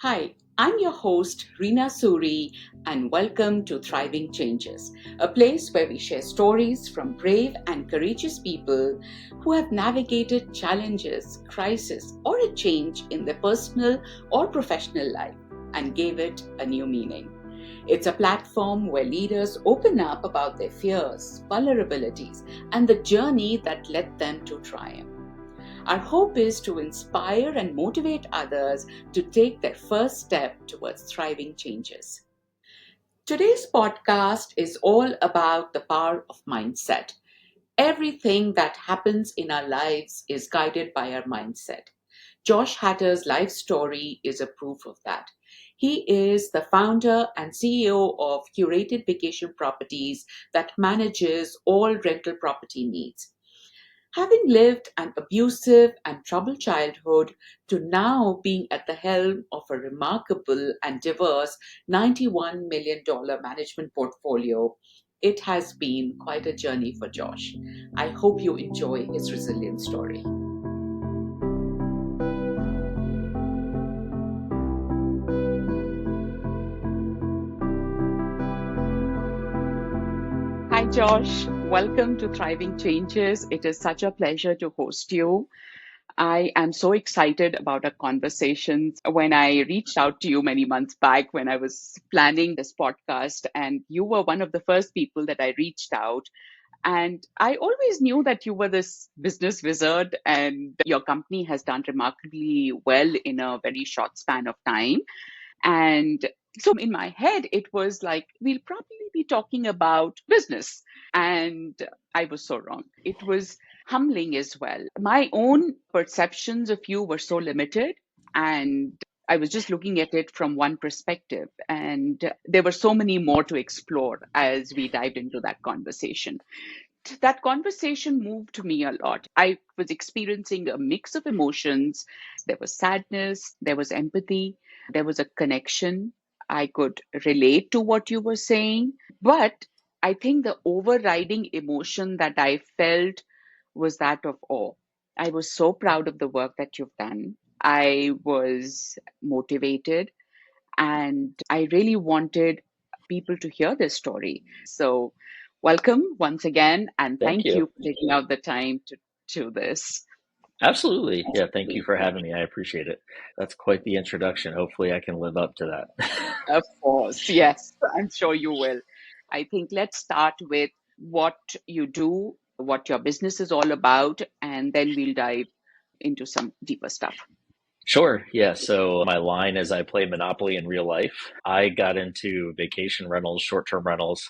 Hi, I'm your host, Reena Suri, and welcome to Thriving Changes, a place where we share stories from brave and courageous people who have navigated challenges, crisis, or a change in their personal or professional life and gave it a new meaning. It's a platform where leaders open up about their fears, vulnerabilities, and the journey that led them to triumph. Our hope is to inspire and motivate others to take their first step towards thriving changes. Today's podcast is all about the power of mindset. Everything that happens in our lives is guided by our mindset. Josh Hatter's life story is a proof of that. He is the founder and CEO of Curated Vacation Properties that manages all rental property needs. Having lived an abusive and troubled childhood to now being at the helm of a remarkable and diverse $91 million management portfolio, it has been quite a journey for Josh. I hope you enjoy his resilient story. Hi, Josh. Welcome to Thriving Changes. It is such a pleasure to host you. I am so excited about our conversations. When I reached out to you many months back when I was planning this podcast, and you were one of the first people that I reached out. And I always knew that you were this business wizard, and your company has done remarkably well in a very short span of time. And so in my head, it was like, we'll probably be talking about business. And I was so wrong. It was humbling as well. My own perceptions of you were so limited. And I was just looking at it from one perspective. And there were so many more to explore as we dived into that conversation. That conversation moved me a lot. I was experiencing a mix of emotions. There was sadness, there was empathy, there was a connection. I could relate to what you were saying. But I think the overriding emotion that I felt was that of awe. I was so proud of the work that you've done. I was motivated and I really wanted people to hear this story. So, welcome once again, and Thank thank you. you for taking out the time to do this. Absolutely. Yeah, thank you for having me. I appreciate it. That's quite the introduction. Hopefully, I can live up to that. Of course, yes, I'm sure you will. I think let's start with what you do, what your business is all about, and then we'll dive into some deeper stuff. Sure. Yeah. So, my line is I play Monopoly in real life. I got into vacation rentals, short term rentals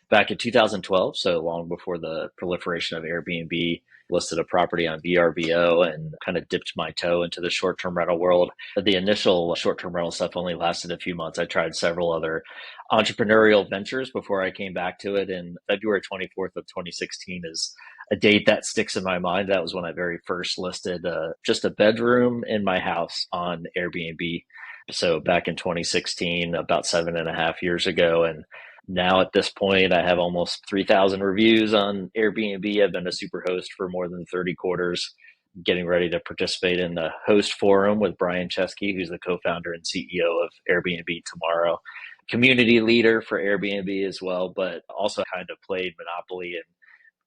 back in 2012. So, long before the proliferation of Airbnb. Listed a property on VRBO and kind of dipped my toe into the short term rental world. The initial short term rental stuff only lasted a few months. I tried several other entrepreneurial ventures before I came back to it. And February 24th of 2016 is a date that sticks in my mind. That was when I very first listed just a bedroom in my house on Airbnb. So back in 2016, about 7.5 years ago. And now at this point, I have almost 3,000 reviews on Airbnb. I've been a super host for more than 30 quarters, getting ready to participate in the host forum with Brian Chesky, who's the co-founder and CEO of Airbnb tomorrow. Community leader for Airbnb as well, but also kind of played Monopoly and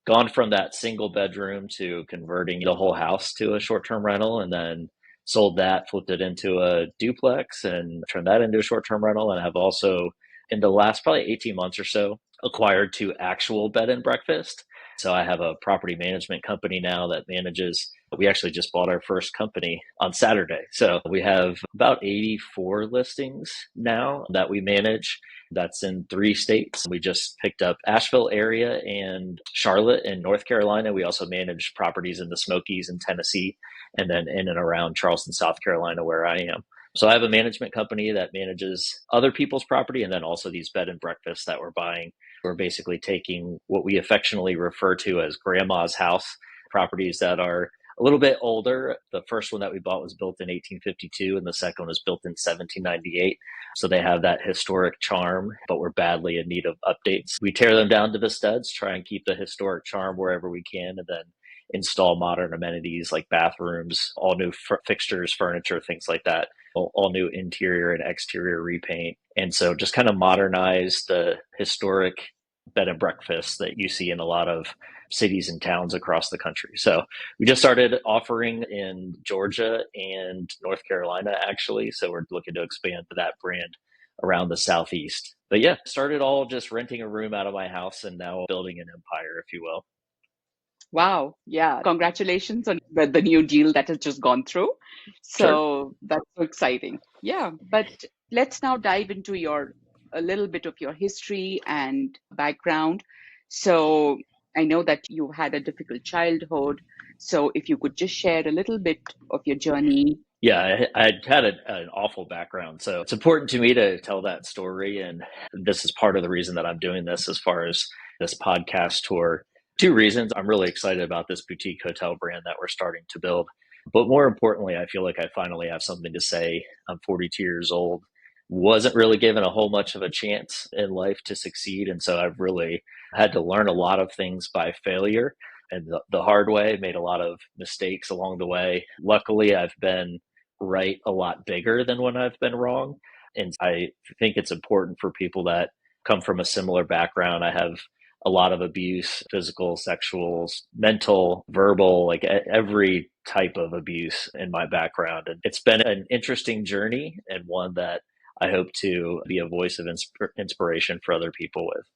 gone from that single bedroom to converting the whole house to a short-term rental, and then sold that, flipped it into a duplex and turned that into a short-term rental. And have also, in the last probably 18 months or so, acquired two actual bed and breakfast. So I have a property management company now that manages. We actually just bought our first company on Saturday. So we have about 84 listings now that we manage. That's in 3 states. We just picked up Asheville area and Charlotte in North Carolina. We also manage properties in the Smokies in Tennessee, and then in and around Charleston, South Carolina, where I am. So I have a management company that manages other people's property, and then also these bed and breakfasts that we're buying. We're basically taking what we affectionately refer to as grandma's house properties that are a little bit older. The first one that we bought was built in 1852, and the second one was built in 1798. So they have that historic charm, but we're badly in need of updates. We tear them down to the studs, try and keep the historic charm wherever we can, and then install modern amenities like bathrooms, all new fixtures, furniture, things like that all new interior and exterior repaint. And so just kind of modernize the historic bed and breakfasts that you see in a lot of cities and towns across the country. So we just started offering in Georgia and North Carolina, actually. So we're looking to expand that brand around the Southeast. But yeah, started all just renting a room out of my house and now building an empire, if you will. Wow. Yeah. Congratulations on the new deal that has just gone through. Sure. So that's so exciting. Yeah. But let's now dive into a little bit of your history and background. So I know that you had a difficult childhood. So if you could just share a little bit of your journey. Yeah, I had an awful background. So it's important to me to tell that story. And this is part of the reason that I'm doing this as far as this podcast tour. Two reasons. I'm really excited about this boutique hotel brand that we're starting to build. But more importantly, I feel like I finally have something to say. I'm 42 years old, wasn't really given a whole much of a chance in life to succeed. And so I've really had to learn a lot of things by failure and the hard way, made a lot of mistakes along the way. Luckily, I've been right a lot bigger than when I've been wrong. And I think it's important for people that come from a similar background. I have a lot of abuse, physical, sexual, mental, verbal, like every type of abuse in my background. And it's been an interesting journey and one that I hope to be a voice of inspiration for other people with.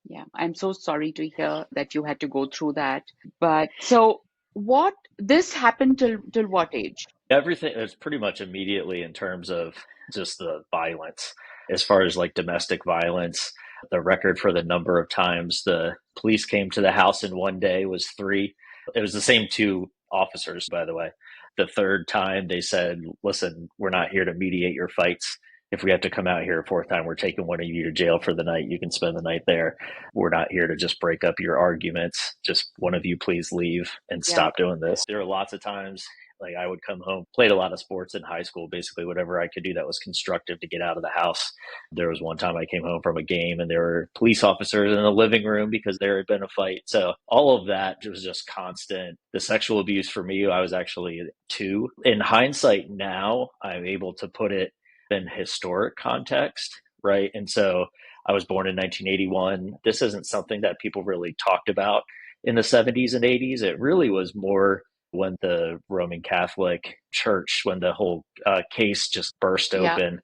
Yeah. I'm so sorry to hear that you had to go through that. But so what this happened till what age? Everything is pretty much immediately in terms of just the violence. As far as like domestic violence, the record for the number of times the police came to the house in one day was three. It was the same two officers, by the way. The third time they said, listen, we're not here to mediate your fights. If we have to come out here a fourth time, we're taking one of you to jail for the night. You can spend the night there. We're not here to just break up your arguments. Just one of you please leave and Yeah. stop doing this. There are lots of times like I would come home, played a lot of sports in high school, basically whatever I could do that was constructive to get out of the house. There was one time I came home from a game and there were police officers in the living room because there had been a fight. So all of that was just constant. The sexual abuse for me, I was actually two. In hindsight now, I'm able to put it in historic context, right? And so I was born in 1981. This isn't something that people really talked about in the 70s and 80s. It really was more when the Roman Catholic Church, when the whole case just burst Yeah. open,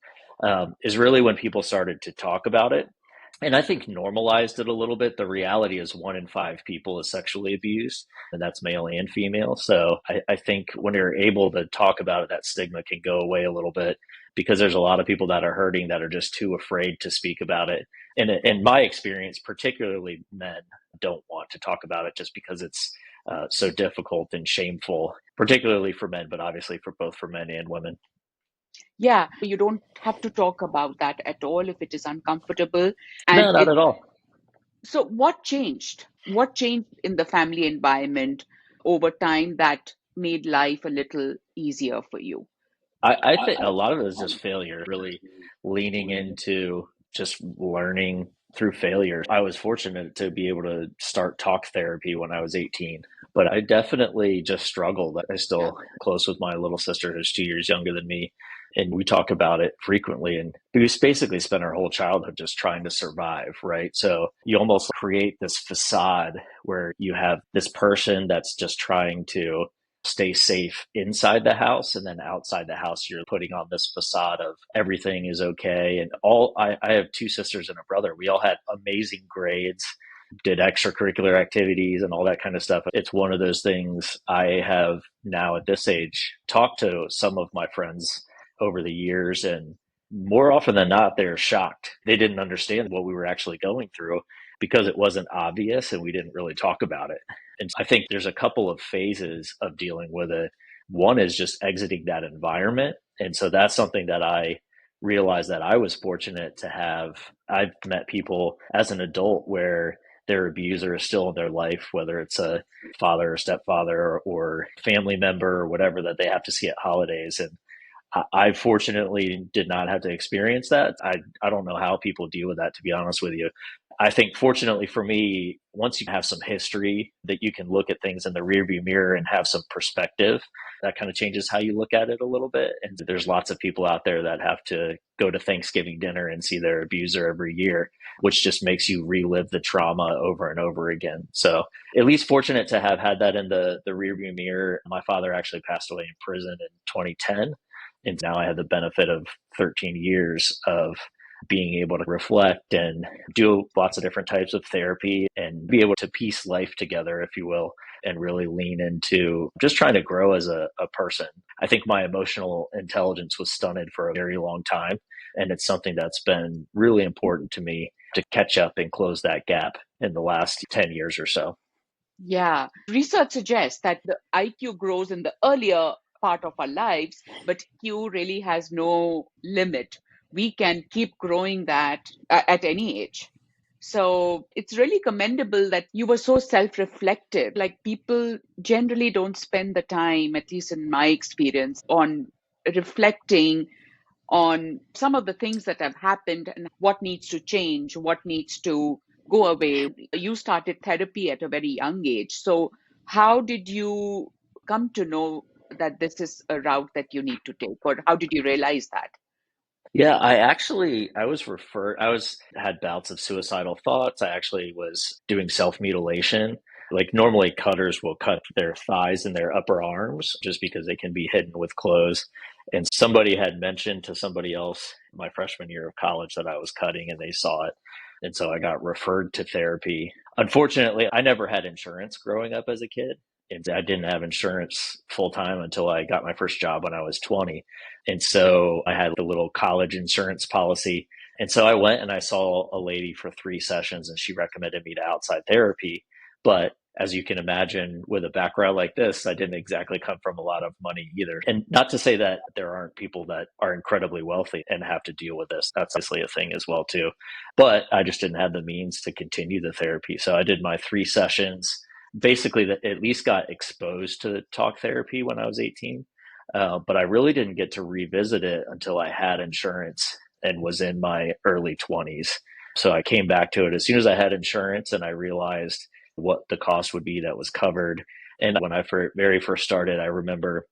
is really when people started to talk about it. And I think normalized it a little bit. The reality is one in five people is sexually abused, and that's male and female. So I think when you're able to talk about it, that stigma can go away a little bit because there's a lot of people that are hurting that are just too afraid to speak about it. And in my experience, particularly men don't want to talk about it just because it's so difficult and shameful, particularly for men, but obviously for both for men and women. Yeah, you don't have to talk about that at all if it is uncomfortable. No, And not at all. so what changed? What changed in the family environment over time that made life a little easier for you? I think a lot of it is just failure, really leaning into just learning through failure. I was fortunate to be able to start talk therapy when I was 18, but I definitely just struggled. I Yeah. still close with my little sister who's 2 years younger than me. And we talk about it frequently. And we basically spent our whole childhood just trying to survive, right? So you almost create this facade where you have this person that's just trying to stay safe inside the house, and then outside the house you're putting on this facade of everything is okay. And I have two sisters and a brother. We all had amazing grades, did extracurricular activities and all that kind of stuff. It's one of those things. I have now at this age talked to some of my friends over the years, and more often than not they're shocked. They didn't understand what we were actually going through because it wasn't obvious and we didn't really talk about it. And I think there's a couple of phases of dealing with it. One is just exiting that environment. And so that's something that I realized that I was fortunate to have. I've met people as an adult where their abuser is still in their life, whether it's a father or stepfather or family member or whatever that they have to see at holidays. And I fortunately did not have to experience that. I don't know how people deal with that, to be honest with you. I think fortunately for me, once you have some history that you can look at things in the rearview mirror and have some perspective, that kind of changes how you look at it a little bit. And there's lots of people out there that have to go to Thanksgiving dinner and see their abuser every year, which just makes you relive the trauma over and over again. So at least fortunate to have had that in the rearview mirror. My father actually passed away in prison in 2010. And now I have the benefit of 13 years of being able to reflect and do lots of different types of therapy and be able to piece life together, if you will, and really lean into just trying to grow as a person. I think my emotional intelligence was stunted for a very long time. And it's something that's been really important to me to catch up and close that gap in the last 10 years or so. Yeah. Research suggests that the IQ grows in the earlier part of our lives, but Q really has no limit. We can keep growing that at any age. So it's really commendable that you were so self-reflective. Like people generally don't spend the time, at least in my experience, on reflecting on some of the things that have happened and what needs to change, what needs to go away. You started therapy at a very young age. So, how did you come to know that this is a route that you need to take, or how did you realize that? Yeah, I was referred, I was had bouts of suicidal thoughts. I actually was doing self-mutilation. Like normally cutters will cut their thighs and their upper arms just because they can be hidden with clothes. And somebody had mentioned to somebody else my freshman year of college that I was cutting and they saw it. And so I got referred to therapy. Unfortunately, I never had insurance growing up as a kid. And I didn't have insurance full time until I got my first job when I was 20. And so I had the little college insurance policy. And so I went and I saw a lady for 3 sessions and she recommended me to outside therapy. But as you can imagine, with a background like this, I didn't exactly come from a lot of money either. And not to say that there aren't people that are incredibly wealthy and have to deal with this. That's obviously a thing as well, too. But I just didn't have the means to continue the therapy. So I did my 3 sessions. Basically, that at least got exposed to talk therapy when I was 18, but I really didn't get to revisit it until I had insurance and was in my early 20s. So I came back to it as soon as I had insurance and I realized what the cost would be that was covered. And when I very first started, I remember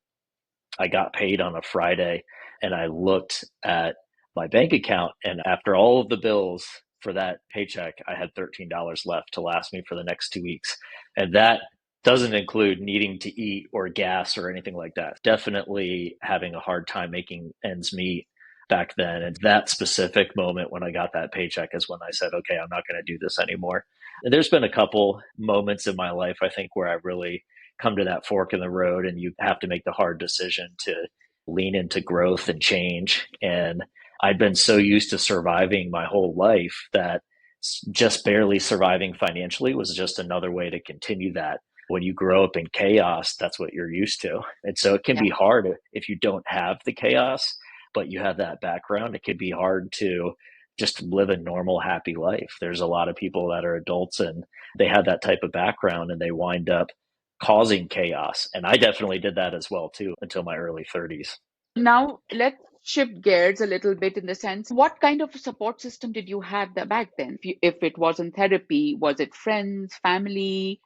I got paid on a Friday and I looked at my bank account. And after all of the bills for that paycheck, I had $13 left to last me for the next 2 weeks. And that doesn't include needing to eat or gas or anything like that. Definitely having a hard time making ends meet back then. And that specific moment when I got that paycheck is when I said, okay, I'm not going to do this anymore. And there's been a couple moments in my life, I think, where I really come to that fork in the road and you have to make the hard decision to lean into growth and change. And I'd been so used to surviving my whole life that just barely surviving financially was just another way to continue that. When you grow up in chaos, that's what you're used to. And so it can Yeah. be hard if you don't have the chaos, but you have that background. It can be hard to just live a normal, happy life. There's a lot of people that are adults and they have that type of background and they wind up causing chaos. And I definitely did that as well too until my early 30s. Now, let's shift gears a little bit in the sense, what kind of a support system did you have back then? If it wasn't therapy, was it friends, family?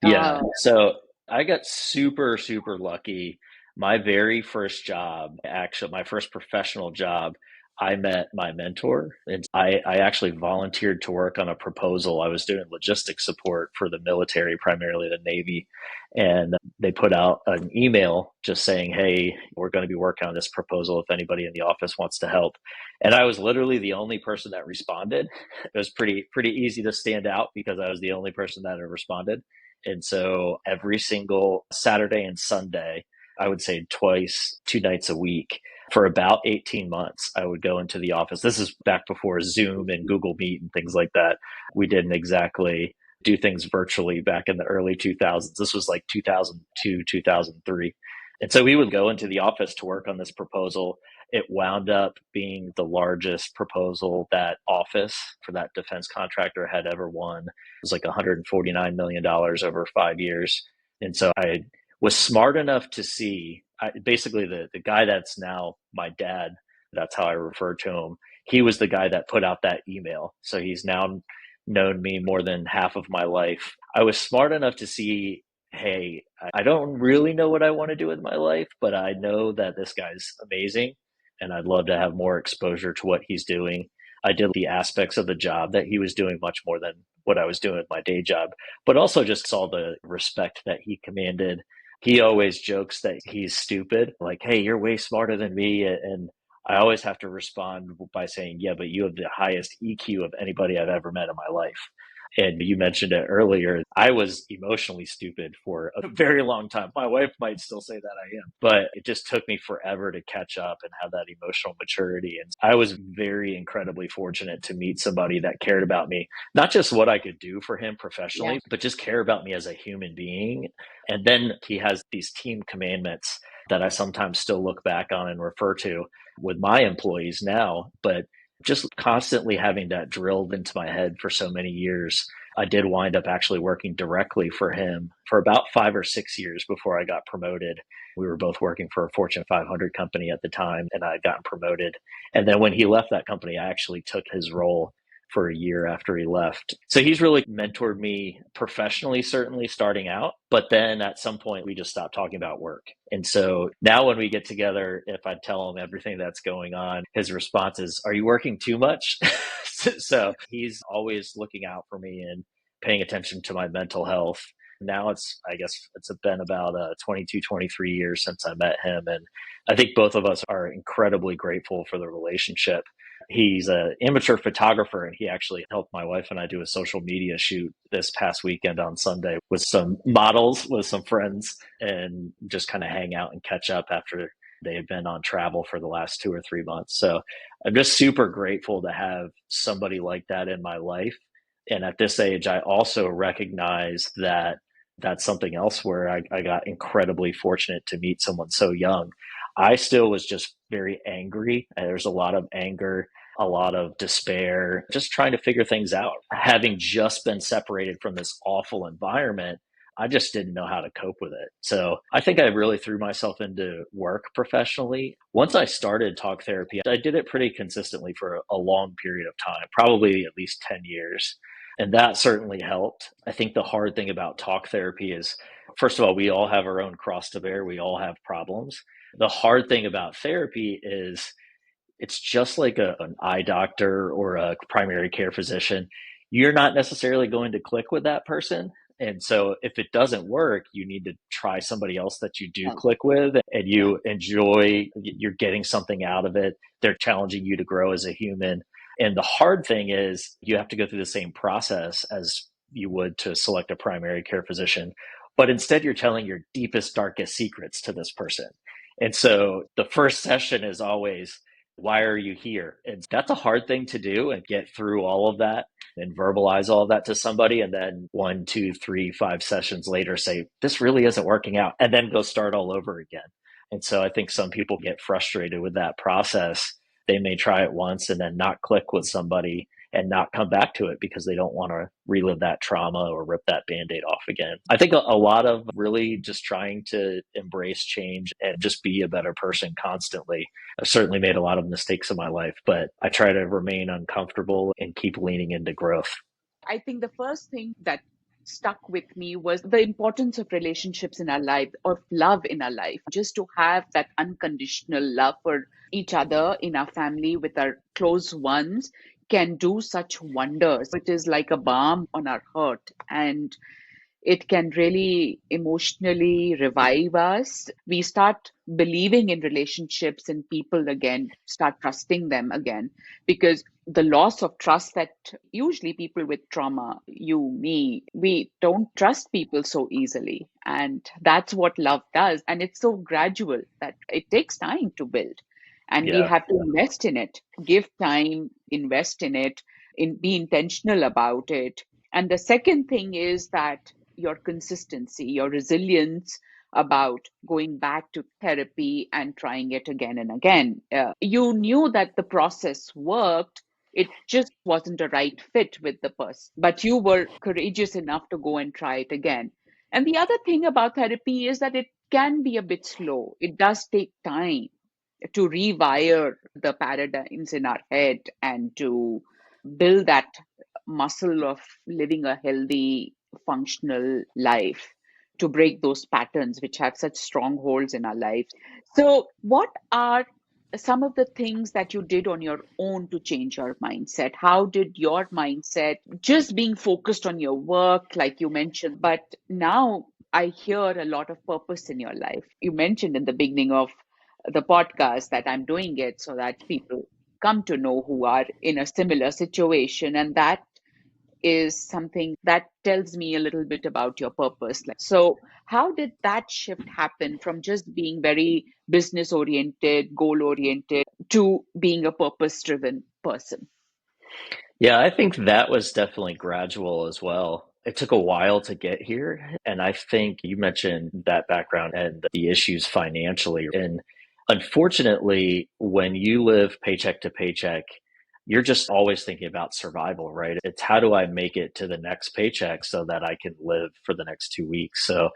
Yeah. Uh, So I got super, super lucky. My very first job, actually, my first professional job, I met my mentor and I actually volunteered to work on a proposal. I was doing logistics support for the military, primarily the Navy. And they put out an email just saying, hey, we're going to be working on this proposal if anybody in the office wants to help. And I was literally the only person that responded. It was pretty easy to stand out because I was the only person that had responded. And so every single Saturday and Sunday, I would say twice, 2 nights a week for about 18 months, I would go into the office. This is back before Zoom and Google Meet and things like that. We didn't exactly do things virtually back in the early 2000s. This was like 2002, 2003. And so we would go into the office to work on this proposal. It wound up being the largest proposal that office for that defense contractor had ever won. It was like $149 million over 5 years. And so I was smart enough to see basically the guy that's now my dad, that's how I refer to him. He was the guy that put out that email. So he's now known me more than half of my life. I was smart enough to see, hey, I don't really know what I want to do with my life, but I know that this guy's amazing and I'd love to have more exposure to what he's doing. I did the aspects of the job that he was doing much more than what I was doing with my day job, but also just saw the respect that he commanded. He always jokes that he's stupid, like, hey, you're way smarter than me. And I always have to respond by saying, yeah, but you have the highest EQ of anybody I've ever met in my life. And you mentioned it earlier. I was emotionally stupid for a very long time. My wife might still say that I am, but it just took me forever to catch up and have that emotional maturity. And I was very incredibly fortunate to meet somebody that cared about me, not just what I could do for him Yeah. professionally, but just care about me as a human being. And then he has these team commandments that I sometimes still look back on and refer to with my employees now, but just constantly having that drilled into my head for so many years. I did wind up actually working directly for him for about 5 or 6 years before I got promoted. We were both working for a Fortune 500 company at the time, and I had gotten promoted. And then when he left that company, I actually took his role for a year after he left. So he's really mentored me professionally, certainly starting out. But then at some point, we just stopped talking about work. And so now when we get together, if I tell him everything that's going on, his response is, are you working too much? So he's always looking out for me and paying attention to my mental health. Now I guess it's been about 22, 23 years since I met him. And I think both of us are incredibly grateful for the relationship. He's an amateur photographer, and he actually helped my wife and I do a social media shoot this past weekend on Sunday with some models, with some friends, and just kind of hang out and catch up after they had been on travel for the last 2 or 3 months. So I'm just super grateful to have somebody like that in my life. And at this age, I also recognize that that's something else where I got incredibly fortunate to meet someone so young. I still was just very angry. There's a lot of anger, a lot of despair, just trying to figure things out. Having just been separated from this awful environment, I just didn't know how to cope with it. So I think I really threw myself into work professionally. Once I started talk therapy, I did it pretty consistently for a long period of time, probably at least 10 years. And that certainly helped. I think the hard thing about talk therapy is, first of all, we all have our own cross to bear, we all have problems. The hard thing about therapy is it's just like an eye doctor or a primary care physician. You're not necessarily going to click with that person. And so if it doesn't work, you need to try somebody else that you do Yeah. click with and Yeah. you enjoy, you're getting something out of it. They're challenging you to grow as a human. And the hard thing is you have to go through the same process as you would to select a primary care physician. But instead, you're telling your deepest, darkest secrets to this person. And so the first session is always, why are you here? And that's a hard thing to do and get through all of that and verbalize all of that to somebody. And then 1, 2, 3, 5 sessions later say, this really isn't working out. And then go start all over again. And so I think some people get frustrated with that process. They may try it once and then not click with somebody and not come back to it because they don't want to relive that trauma or rip that band-aid off again. I think a lot of really just trying to embrace change and just be a better person constantly. I've certainly made a lot of mistakes in my life, but I try to remain uncomfortable and keep leaning into growth. I think the first thing that stuck with me was the importance of relationships in our life, of love in our life, just to have that unconditional love for each other in our family with our close ones can do such wonders. It is like a balm on our heart. And it can really emotionally revive us. We start believing in relationships and people again, start trusting them again, because the loss of trust that usually people with trauma, you, me, we don't trust people so easily. And that's what love does. And it's so gradual that it takes time to build. And we Yeah. have to invest in it, give time, invest in it, be intentional about it. And the second thing is that your consistency, your resilience about going back to therapy and trying it again and again. You knew that the process worked. It just wasn't a right fit with the person, but you were courageous enough to go and try it again. And the other thing about therapy is that it can be a bit slow. It does take time to rewire the paradigms in our head and to build that muscle of living a healthy, functional life to break those patterns which have such strongholds in our lives. So, what are some of the things that you did on your own to change your mindset? How did your mindset, just being focused on your work, like you mentioned, but now I hear a lot of purpose in your life. You mentioned in the beginning of the podcast that I'm doing it so that people come to know who are in a similar situation. And that is something that tells me a little bit about your purpose. So, how did that shift happen from just being very business oriented, goal oriented, to being a purpose driven person? Yeah, I think that was definitely gradual as well. It took a while to get here. And I think you mentioned that background and the issues financially. And unfortunately, when you live paycheck to paycheck, you're just always thinking about survival, right? It's how do I make it to the next paycheck so that I can live for the next 2 weeks? So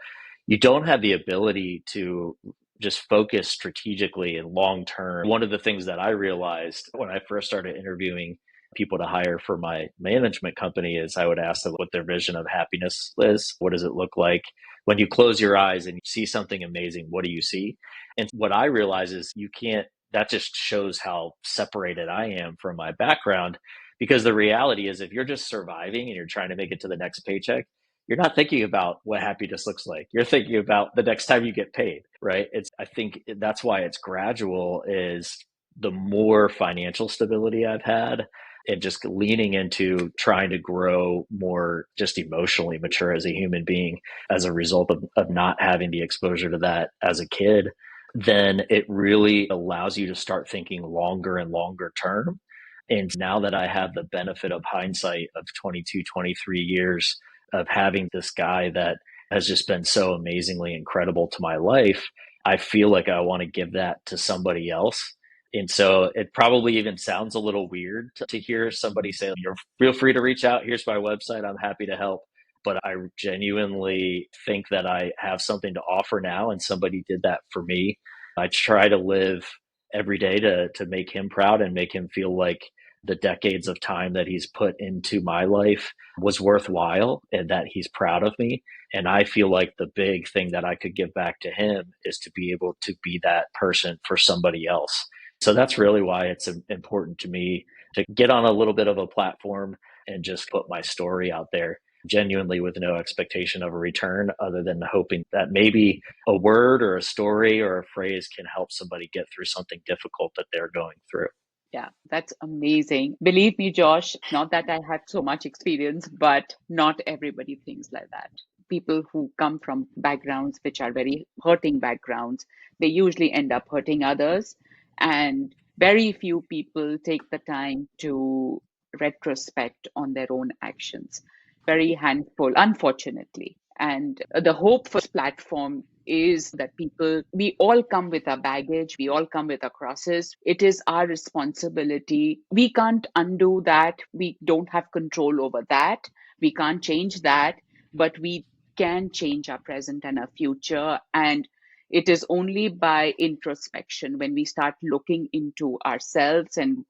you don't have the ability to just focus strategically and long term. One of the things that I realized when I first started interviewing people to hire for my management company is I would ask them what their vision of happiness is. What does it look like? When you close your eyes and you see something amazing, what do you see? And what I realize is you can't, that just shows how separated I am from my background. Because the reality is, if you're just surviving and you're trying to make it to the next paycheck, you're not thinking about what happiness looks like. You're thinking about the next time you get paid, right? I think that's why it's gradual is the more financial stability I've had and just leaning into trying to grow more just emotionally mature as a human being as a result of not having the exposure to that as a kid, then it really allows you to start thinking longer and longer term. And now that I have the benefit of hindsight of 22, 23 years of having this guy that has just been so amazingly incredible to my life, I feel like I want to give that to somebody else. And so it probably even sounds a little weird to hear somebody say, "You're feel free to reach out. Here's my website. I'm happy to help." But I genuinely think that I have something to offer now, and somebody did that for me. I try to live every day to make him proud and make him feel like the decades of time that he's put into my life was worthwhile and that he's proud of me. And I feel like the big thing that I could give back to him is to be able to be that person for somebody else. So that's really why it's important to me to get on a little bit of a platform and just put my story out there genuinely with no expectation of a return other than hoping that maybe a word or a story or a phrase can help somebody get through something difficult that they're going through. Yeah, that's amazing. Believe me, Josh, not that I had so much experience, but not everybody thinks like that. People who come from backgrounds which are very hurting backgrounds, they usually end up hurting others. And very few people take the time to retrospect on their own actions. Very handful, unfortunately. And the hope for this platform is that people, we all come with our baggage, we all come with our crosses. It is our responsibility. We can't undo that. We don't have control over that. We can't change that, but we can change our present and our future. And it is only by introspection when we start looking into ourselves. And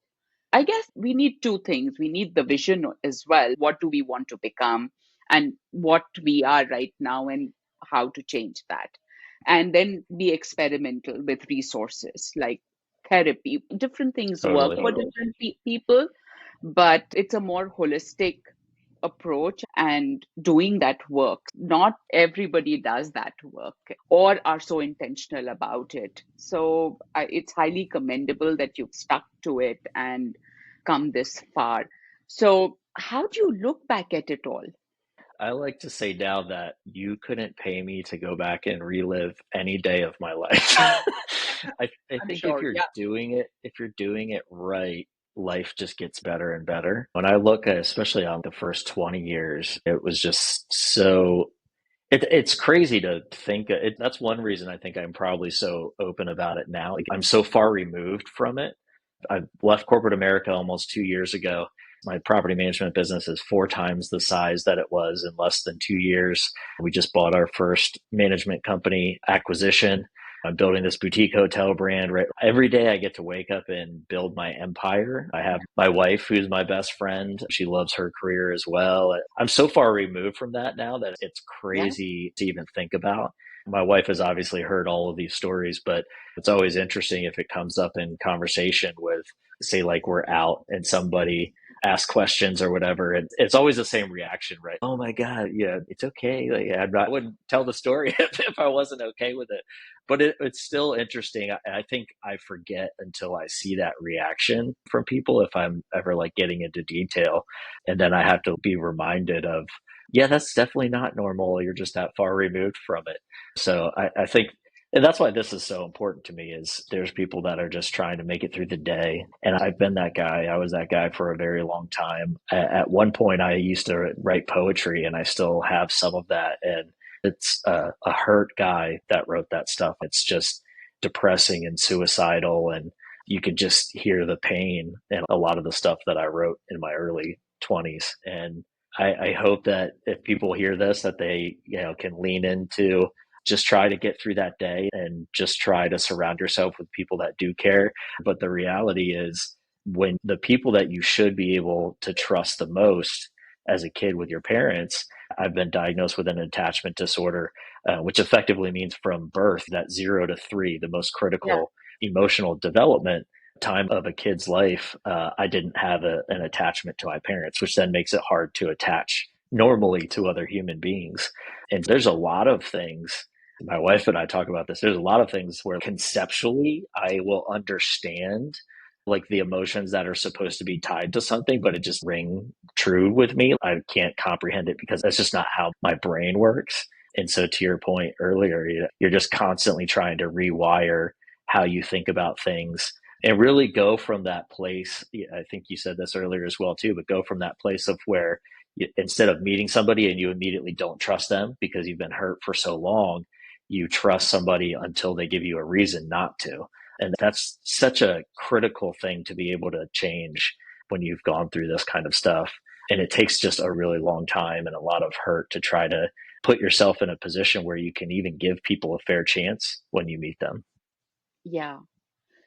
I guess we need two things. We need the vision as well. What do we want to become, and what we are right now, and how to change that. And then be experimental with resources like therapy. Different things work Totally. for different people, but it's a more holistic approach and doing that work. Not everybody does that work or are so intentional about it. So it's highly commendable that you've stuck to it and come this far. So, how do you look back at it all? I like to say now that you couldn't pay me to go back and relive any day of my life. I I'm think sure. Yeah. if you're doing it right, life just gets better and better. When I look at, especially on the first 20 years, it was just so, it's crazy to think that's one reason I think I'm probably so open about it now. Like, I'm so far removed from it. I left corporate America almost 2 years ago. My property management business is 4 times the size that it was in less than 2 years. We just bought our first management company acquisition. I'm building this boutique hotel brand, right? Every day I get to wake up and build my empire. I have my wife, who's my best friend. She loves her career as well. I'm so far removed from that now that it's Yeah. crazy to even think about. My wife has obviously heard all of these stories, but it's always interesting if it comes up in conversation with, say, like we're out and somebody ask questions or whatever, it's always the same reaction, right? Oh my God, yeah, it's okay. Like, yeah, I wouldn't tell the story if I wasn't okay with it. But it's still interesting. I think I forget until I see that reaction from people if I'm ever like getting into detail. And then I have to be reminded of, yeah, that's definitely not normal. You're just that far removed from it. So I think and that's why this is so important to me is there's people that are just trying to make it through the day. And I've been that guy. I was that guy for a very long time. At one point, I used to write poetry and I still have some of that. And it's a hurt guy that wrote that stuff. It's just depressing and suicidal. And you could just hear the pain in a lot of the stuff that I wrote in my early 20s. And I hope that if people hear this, that they, can lean into just try to get through that day and just try to surround yourself with people that do care. But the reality is, when the people that you should be able to trust the most as a kid with your parents, I've been diagnosed with an attachment disorder, which effectively means from birth, that 0 to 3, the most Yeah. critical emotional development time of a kid's life, I didn't have an attachment to my parents, which then makes it hard to attach normally to other human beings. And there's a lot of things, my wife and I talk about this. There's a lot of things where conceptually I will understand like the emotions that are supposed to be tied to something, but it just ring true with me. I can't comprehend it because that's just not how my brain works. And so, to your point earlier, you're just constantly trying to rewire how you think about things and really go from that place. I think you said this earlier as well, too, but go from that place of where instead of meeting somebody and you immediately don't trust them because you've been hurt for so long, you trust somebody until they give you a reason not to. And that's such a critical thing to be able to change when you've gone through this kind of stuff. And it takes just a really long time and a lot of hurt to try to put yourself in a position where you can even give people a fair chance when you meet them. Yeah.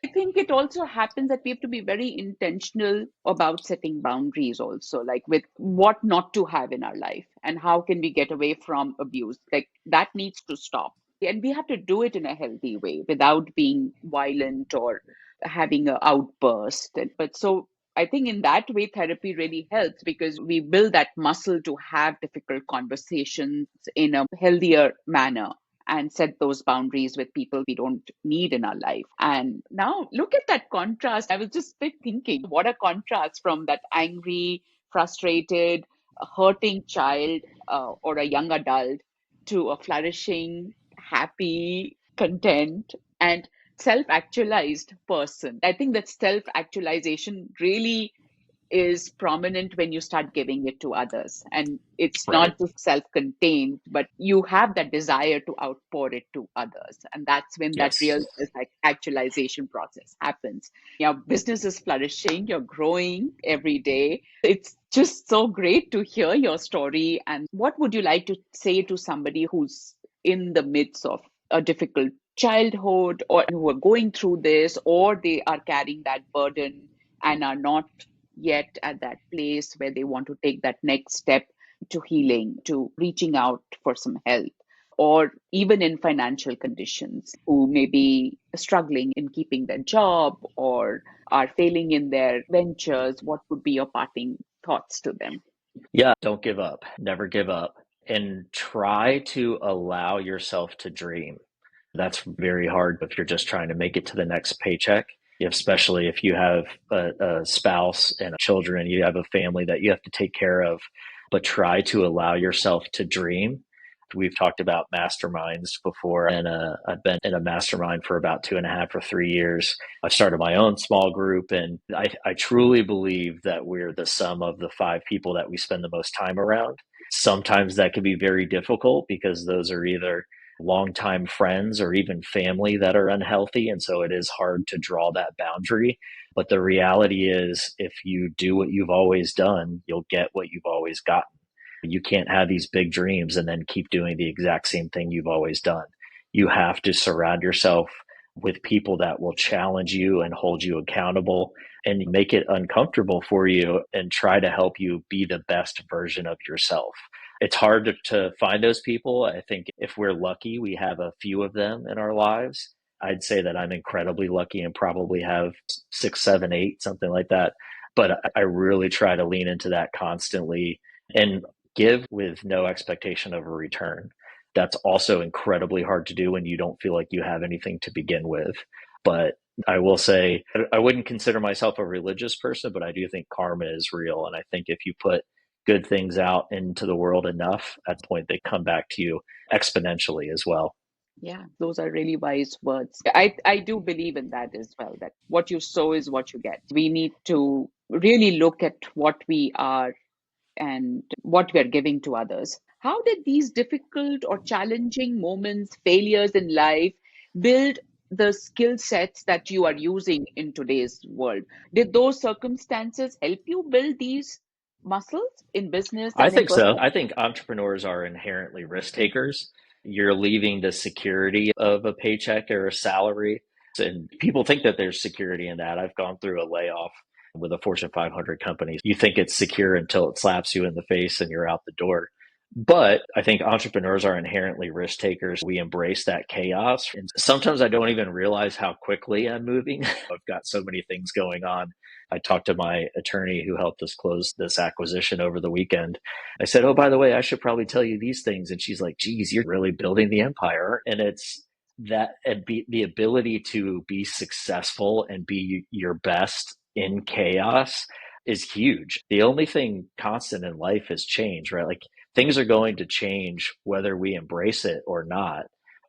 I think it also happens that we have to be very intentional about setting boundaries also, like with what not to have in our life and how can we get away from abuse. Like that needs to stop. And we have to do it in a healthy way without being violent or having an outburst. But so I think in that way, therapy really helps because we build that muscle to have difficult conversations in a healthier manner and set those boundaries with people we don't need in our life. And now look at that contrast. I was just thinking, what a contrast from that angry, frustrated, hurting child or a young adult to a flourishing, happy, content, and self actualized person. I think that self actualization really is prominent when you start giving it to others. And it's Right. not just self contained, but you have that desire to outpour it to others. And that's when that real Yes. like actualization process happens. Your business is flourishing, you're growing every day. It's just so great to hear your story. And what would you like to say to somebody who's in the midst of a difficult childhood or who are going through this, or they are carrying that burden and are not yet at that place where they want to take that next step to healing, to reaching out for some help, or even in financial conditions, who may be struggling in keeping their job or are failing in their ventures? What would be your parting thoughts to them? Yeah, don't give up. Never give up. And try to allow yourself to dream. That's very hard if you're just trying to make it to the next paycheck, especially if you have a spouse and children, you have a family that you have to take care of. But try to allow yourself to dream. We've talked about masterminds before, and I've been in a mastermind for about 2.5 or 3 years. I've started my own small group, and I truly believe that we're the sum of the 5 people that we spend the most time around. Sometimes that can be very difficult because those are either longtime friends or even family that are unhealthy. And so it is hard to draw that boundary. But the reality is, if you do what you've always done, you'll get what you've always gotten. You can't have these big dreams and then keep doing the exact same thing you've always done. You have to surround yourself with people that will challenge you and hold you accountable and make it uncomfortable for you and try to help you be the best version of yourself. It's hard to find those people. I think if we're lucky, we have a few of them in our lives. I'd say that I'm incredibly lucky and probably have six, seven, eight, something like that. But I really try to lean into that constantly and give with no expectation of a return. That's also incredibly hard to do when you don't feel like you have anything to begin with. But I will say, I wouldn't consider myself a religious person, but I do think karma is real. And I think if you put good things out into the world enough, at the point they come back to you exponentially as well. Yeah, those are really wise words. I do believe in that as well, that what you sow is what you get. We need to really look at what we are and what we are giving to others. How did these difficult or challenging moments, failures in life, build the skill sets that you are using in today's world? Did those circumstances help you build these muscles in business I and in think so. personal? I think entrepreneurs are inherently risk takers. You're leaving the security of a paycheck or a salary. And people think that there's security in that. I've gone through a layoff with a Fortune 500 company. You think it's secure until it slaps you in the face and you're out the door. But I think entrepreneurs are inherently risk takers. We embrace that chaos. And sometimes I don't even realize how quickly I'm moving. I've got so many things going on. I talked to my attorney who helped us close this acquisition over the weekend. I said, "Oh, by the way, I should probably tell you these things." And she's like, "Geez, you're really building the empire." And it's that and be the ability to be successful and be your best in chaos is huge. The only thing constant in life is change, right? Like things are going to change whether we embrace it or not.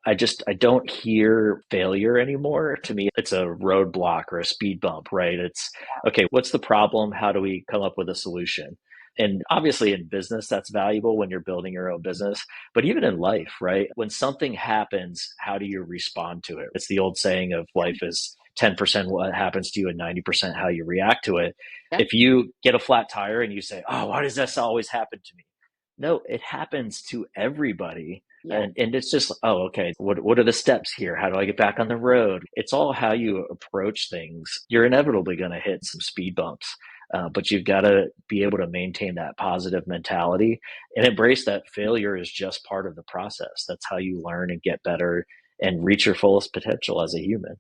I don't hear failure anymore. To me, it's a roadblock or a speed bump, right? It's okay, what's the problem? How do we come up with a solution? And obviously in business, that's valuable when you're building your own business, but even in life, right? When something happens, how do you respond to it? It's the old saying of life is 10% what happens to you and 90% how you react to it. Yeah, If you get a flat tire and you say, "Oh, why does this always happen to me?" No, it happens to everybody. yeah. And it's just, oh, okay, what are the steps here? How do I get back on the road? It's all how you approach things. You're inevitably going to hit some speed bumps, but you've got to be able to maintain that positive mentality and embrace that failure is just part of the process. That's how you learn and get better and reach your fullest potential as a human.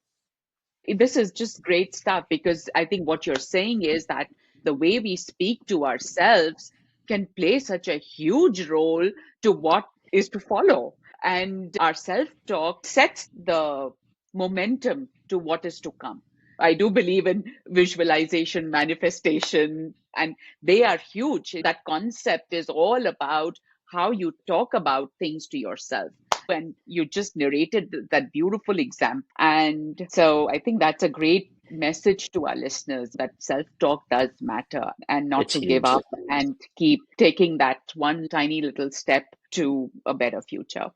This is just great stuff because I think what you're saying is that the way we speak to ourselves can play such a huge role to what is to follow. And our self talk sets the momentum to what is to come. I do believe in visualization, manifestation, and they are huge. That concept is all about how you talk about things to yourself. And you just narrated that beautiful example. And so I think that's a great message to our listeners that self talk does matter and not It's to give huge. up and keep taking that one tiny little step to a better future.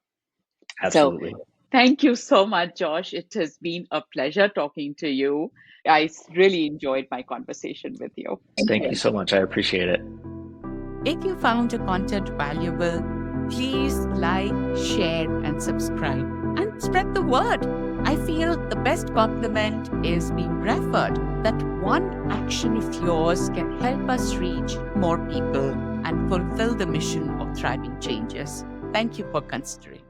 So Absolutely. thank you so much, Josh. It has been a pleasure talking to you. Really enjoyed my conversation with you. Thank Thank you you. so much. I appreciate it. If you found the content valuable, please like, share, and subscribe and spread the word. I feel the best compliment is being referred, that one action of yours can help us reach more people and fulfill the mission of thriving changes. Thank you for considering.